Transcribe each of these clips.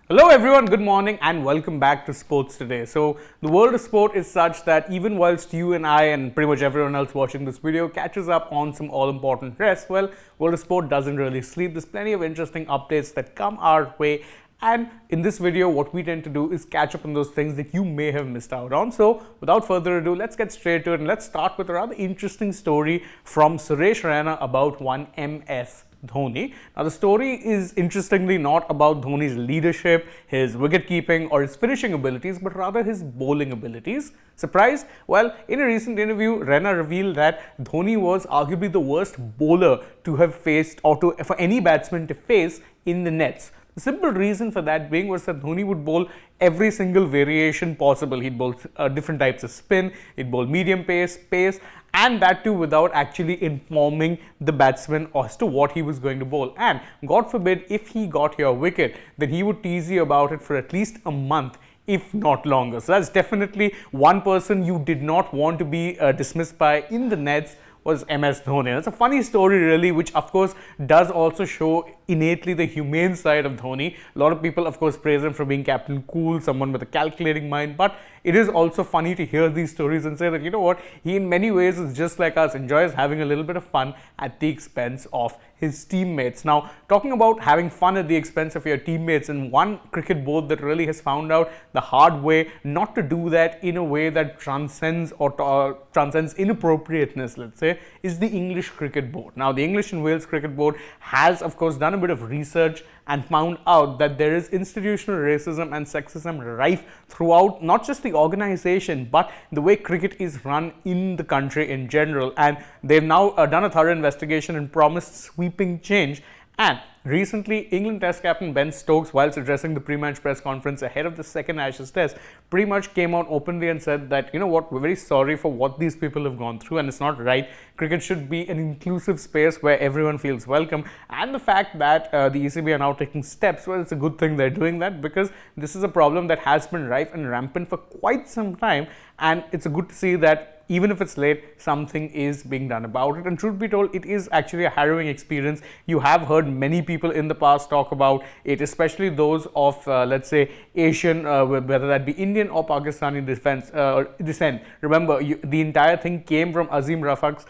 Hello everyone, good morning and welcome back to Sports Today. So the world of sport is such that even whilst you and I and pretty much everyone else watching this video catches up on some all-important rest, well, world of sport doesn't really sleep. There's plenty of interesting updates that come our way, and in this video what we tend to do is catch up on those things that you may have missed out on. So without further ado, let's get straight to it and let's start with a rather interesting story from Suresh Raina about one MS Dhoni. Now the story is interestingly not about Dhoni's leadership, his wicket keeping or his finishing abilities, but rather his bowling abilities. Surprise? Well, in a recent interview, Raina revealed that Dhoni was arguably the worst bowler to have faced or for any batsman to face in the nets. The simple reason for that being was that Dhoni would bowl every single variation possible. He'd bowl different types of spin, he'd bowl medium pace, and that too without actually informing the batsman as to what he was going to bowl. And God forbid, if he got your wicket, then he would tease you about it for at least a month, if not longer. So that's definitely one person you did not want to be dismissed by in the nets was MS Dhoni. It's a funny story really, which of course does also show innately the humane side of Dhoni. A lot of people of course praise him for being Captain Cool, someone with a calculating mind, but it is also funny to hear these stories and say that, you know what, he in many ways is just like us, enjoys having a little bit of fun at the expense of his teammates. Now, talking about having fun at the expense of your teammates, and one cricket board that really has found out the hard way not to do that in a way that transcends or transcends inappropriateness, let's say, is the English Cricket Board. Now, the English and Wales Cricket Board has, of course, done a bit of research and found out that there is institutional racism and sexism rife throughout not just the organization but the way cricket is run in the country in general. And they've now done a thorough investigation and promised sweeping change. And recently, England Test captain Ben Stokes, whilst addressing the pre-match press conference ahead of the second Ashes Test, pretty much came out openly and said that, you know what, we're very sorry for what these people have gone through and it's not right. Cricket should be an inclusive space where everyone feels welcome. And the fact that the ECB are now taking steps, well, it's a good thing they're doing that, because this is a problem that has been rife and rampant for quite some time. And it's good to see that even if it's late, something is being done about it. And truth be told, it is actually a harrowing experience. You have heard many people in the past talk about it, especially those of, let's say, Asian, whether that be Indian or Pakistani descent. Remember, the entire thing came from Azim Rafiq's,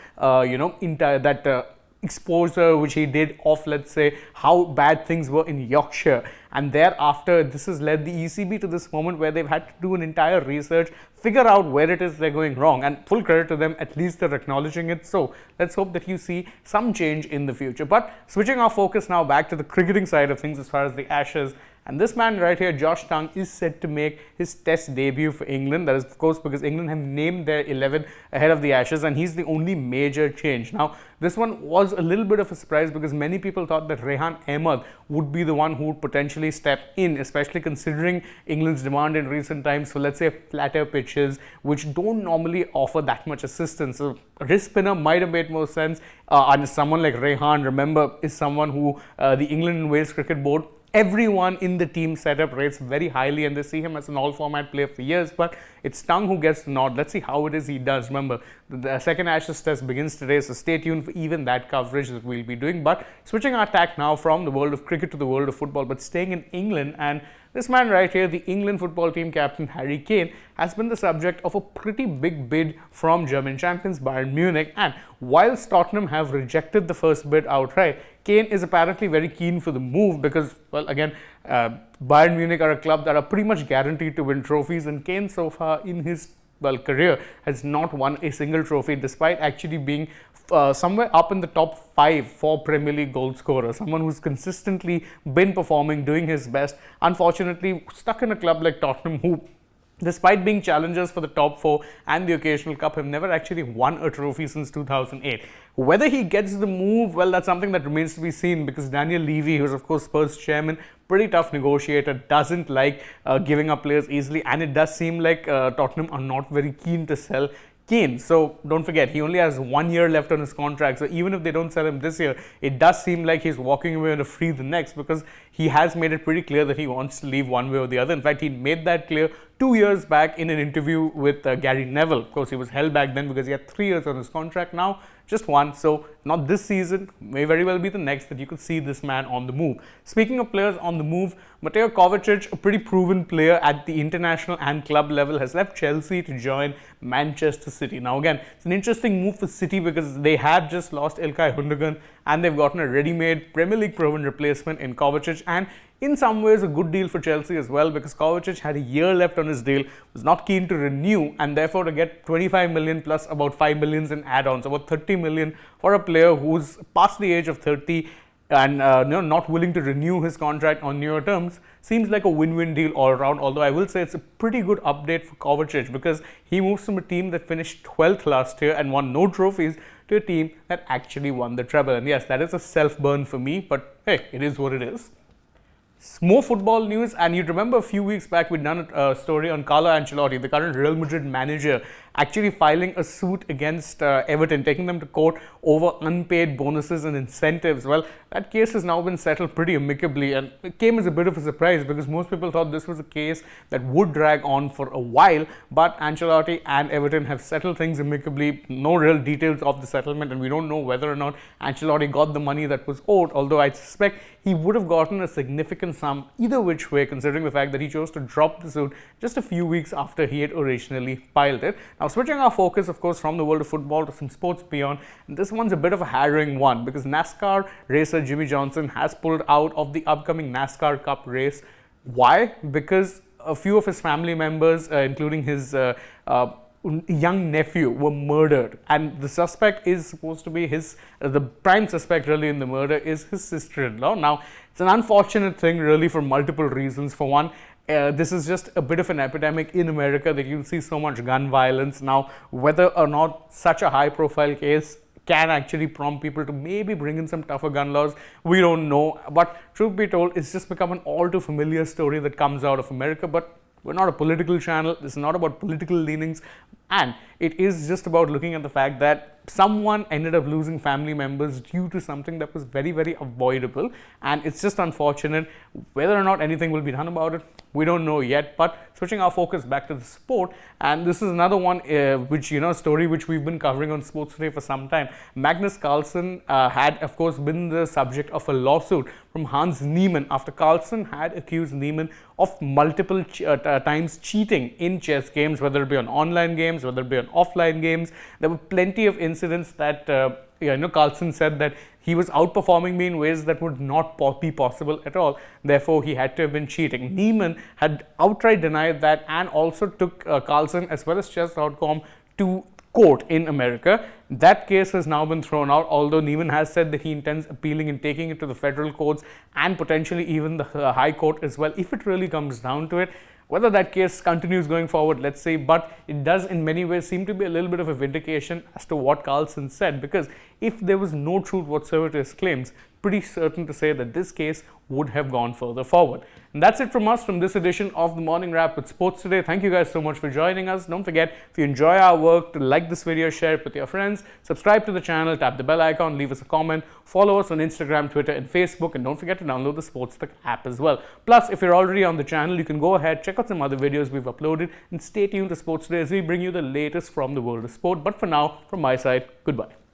exposure which he did of, let's say, how bad things were in Yorkshire. And thereafter, this has led the ECB to this moment where they've had to do an entire research, figure out where it is they're going wrong, and full credit to them, at least they're acknowledging it. So let's hope that you see some change in the future. But switching our focus now back to the cricketing side of things as far as the Ashes. And this man right here, Josh Tongue, is set to make his Test debut for England. That is, of course, because England have named their 11 ahead of the Ashes, and he's the only major change. Now, this one was a little bit of a surprise because many people thought that Rehan Ahmed would be the one who would potentially step in, especially considering England's demand in recent times for, let's say, flatter pitches, which don't normally offer that much assistance. So a wrist spinner might have made more sense. And someone like Rehan, remember, is someone who the England and Wales Cricket Board, everyone in the team setup rates very highly, and they see him as an all-format player for years. But it's Tongue who gets the nod. Let's see how it is he does. Remember, the second Ashes Test begins today, so stay tuned for even that coverage that we'll be doing. But switching our tack now from the world of cricket to the world of football, but staying in England, and this man right here, the England football team captain Harry Kane, has been the subject of a pretty big bid from German champions Bayern Munich. And whilst Tottenham have rejected the first bid outright, Kane is apparently very keen for the move because, well, again, Bayern Munich are a club that are pretty much guaranteed to win trophies, and Kane so far in his career has not won a single trophy, despite actually being somewhere up in the top 5 for Premier League goal scorer, someone who's consistently been performing, doing his best. Unfortunately, stuck in a club like Tottenham, who, despite being challengers for the top 4 and the occasional cup, have never actually won a trophy since 2008. Whether he gets the move, well, that's something that remains to be seen, because Daniel Levy, who's of course Spurs chairman, pretty tough negotiator, doesn't like giving up players easily, and it does seem like Tottenham are not very keen to sell Kane. So don't forget, he only has 1 year left on his contract. So even if they don't sell him this year, it does seem like he's walking away on a free the next, because he has made it pretty clear that he wants to leave one way or the other. In fact, he made that clear 2 years back in an interview with Gary Neville. Of course, he was held back then because he had 3 years on his contract. Now, just one. So not this season, may very well be the next that you could see this man on the move. Speaking of players on the move, Mateo Kovacic, a pretty proven player at the international and club level, has left Chelsea to join Manchester City. Now again, it's an interesting move for City because they had just lost Ilkay Gundogan and they've gotten a ready-made Premier League proven replacement in Kovacic, and in some ways a good deal for Chelsea as well, because Kovacic had a year left on his deal, was not keen to renew, and therefore to get 25 million plus about 5 millions in add-ons, about 30 million for a player who's past the age of 30 and not willing to renew his contract on newer terms, seems like a win-win deal all around. Although I will say it's a pretty good update for Kovacic, because he moves from a team that finished 12th last year and won no trophies to a team that actually won the treble. And yes, that is a self-burn for me, but hey, it is what it is. More football news, and you remember a few weeks back we'd done a story on Carlo Ancelotti, the current Real Madrid manager, actually filing a suit against Everton, taking them to court over unpaid bonuses and incentives. Well, that case has now been settled pretty amicably, and it came as a bit of a surprise because most people thought this was a case that would drag on for a while, but Ancelotti and Everton have settled things amicably. No real details of the settlement, and we don't know whether or not Ancelotti got the money that was owed, although I suspect he would have gotten a significant sum either which way, considering the fact that he chose to drop the suit just a few weeks after he had originally filed it. Now, switching our focus, of course, from the world of football to some sports beyond, and this one's a bit of a harrowing one because NASCAR racer Jimmie Johnson has pulled out of the upcoming NASCAR Cup race. Why? Because a few of his family members, including his young nephew, were murdered, and the suspect is supposed to be the prime suspect really in the murder is his sister-in-law. Now, it's an unfortunate thing really for multiple reasons. For one, this is just a bit of an epidemic in America that you see so much gun violence. Now, whether or not such a high profile case can actually prompt people to maybe bring in some tougher gun laws, we don't know. But truth be told, it's just become an all too familiar story that comes out of America. But we're not a political channel. This is not about political leanings, and it is just about looking at the fact that someone ended up losing family members due to something that was very, very avoidable, and it's just unfortunate. Whether or not anything will be done about it, we don't know yet. But switching our focus back to the sport, and this is another one story which we've been covering on Sports Today for some time. Magnus Carlsen had, of course, been the subject of a lawsuit from Hans Niemann after Carlsen had accused Niemann of multiple times cheating in chess games, whether it be on online games, whether it be on offline games. There were plenty of incidents that Carlsen said that he was outperforming me in ways that would not be possible at all. Therefore, he had to have been cheating. Niemann had outright denied that and also took Carlsen as well as Chess.com to court in America. That case has now been thrown out, although Niemann has said that he intends appealing and taking it to the federal courts and potentially even the High Court as well, if it really comes down to it. Whether that case continues going forward, let's see, but it does in many ways seem to be a little bit of a vindication as to what Carlsen said, because if there was no truth whatsoever to his claims, pretty certain to say that this case would have gone further forward. And that's it from us from this edition of the Morning Wrap with Sports Today. Thank you guys so much for joining us. Don't forget, if you enjoy our work, to like this video, share it with your friends, subscribe to the channel, tap the bell icon, leave us a comment, follow us on Instagram, Twitter and Facebook, and don't forget to download the SportsTak app as well. Plus, if you're already on the channel, you can go ahead, check out some other videos we've uploaded, and stay tuned to Sports Today as we bring you the latest from the world of sport. But for now, from my side, goodbye.